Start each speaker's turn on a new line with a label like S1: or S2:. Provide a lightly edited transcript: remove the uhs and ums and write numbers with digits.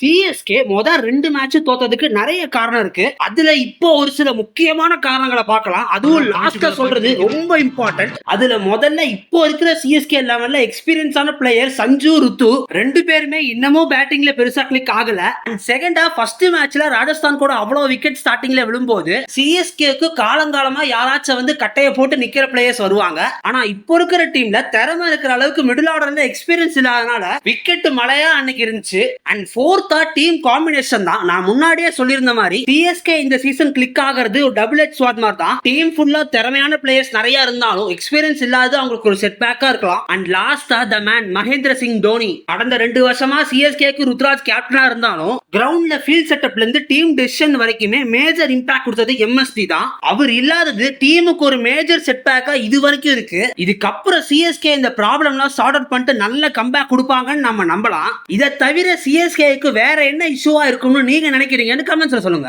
S1: CSK ரெண்டு match தோத்ததுக்கு நிறைய காரணம் இருக்கு. அதுல இப்போ ஒரு சில முக்கியமான காரணங்களை பார்க்கலாம். அதுவும் லாஸ்டா சொல்றது ரொம்ப இம்பார்ட்டன்ட். அதுல முதல்ல இப்போ இருக்கிற சிஎஸ்கே லெவல்ல எக்ஸ்பீரியன்ஸான பிளேயர் சஞ்சு ருத்து ரெண்டு பேருமே இன்னமும் பேட்டிங்ல பெருசா கிளிக் ஆகல. செகண்ட் ஹாஃப் ஃபர்ஸ்ட் மேட்ச்ல ராஜஸ்தான் கூட அவ்வளவு விக்கெட் ஸ்டார்டிங்ல விழும்போது சிஎஸ்கேக்கு காலங்காலமா யாராச்சும் வந்து கட்டைய போட்டு நிக்கிற பிளேயர்ஸ் வருவாங்க. ஆனா இப்போ இருக்கிற டீம்ல திறமை இருக்கிற அளவுக்கு மிடில் ஆர்டர்ல எக்ஸ்பீரியன்ஸ் இல்லாதனால விக்கெட் மழையா அன்னைக்கு இருந்துச்சு. அண்ட் ஃபோர்த்தா டீம் காம்பினேஷன் தான். நான் முன்னாடியே சொல்லியிருந்த மாதிரி சிஎஸ்கே இந்த சீசன் கிளிக் ஆகிறது ஒரு டபுள் எட்ஜ் ஸ்வார்ட் மாதிரி தான். டீம் ஃபுல்லா திறமையான பிளேயர்ஸ் நிறைய இருந்தாலும் எக்ஸ்பீரியன்ஸ் இல்லாத அவங்களுக்கு ஒரு செட் பேக்கா இருக்கலாம். அண்ட் லாஸ்டா த மேன் மகேந்திர சிங் தோனி கடந்த 2 வருஷமா சிஎஸ்கேக்கு ருத்ராஜ் கேப்டனா இருந்தாலும் கிரவுண்ட்ல ஃபீல்ட் செட்டப்ல இருந்து டீம் டெசிஷன் வரைக்குமே மேஜர் இம்பாக்ட் கொடுத்தது எம்எஸ்டி தான். அவர் இல்லாதது டீமுக்கு ஒரு மேஜர் செட் பேக்கா இது வரைக்கும் இருக்கு. இதுக்கப்புறம் சிஎஸ்கே இந்த ப்ராப்ளம்லாம் சார்ட் அவுட் பண்ணிட்டு நல்ல கம்பேக் கொடுப்பாங்கன்னு நம்ம நம்பலாம். இதை தவிர சிஎஸ்கேக்கு வேற என்ன இஷ்யூவா இருக்கும்னு நீங்க நினைக்கிறீங்கன்னு கமெண்ட்ஸ்ல சொல்லுங்க.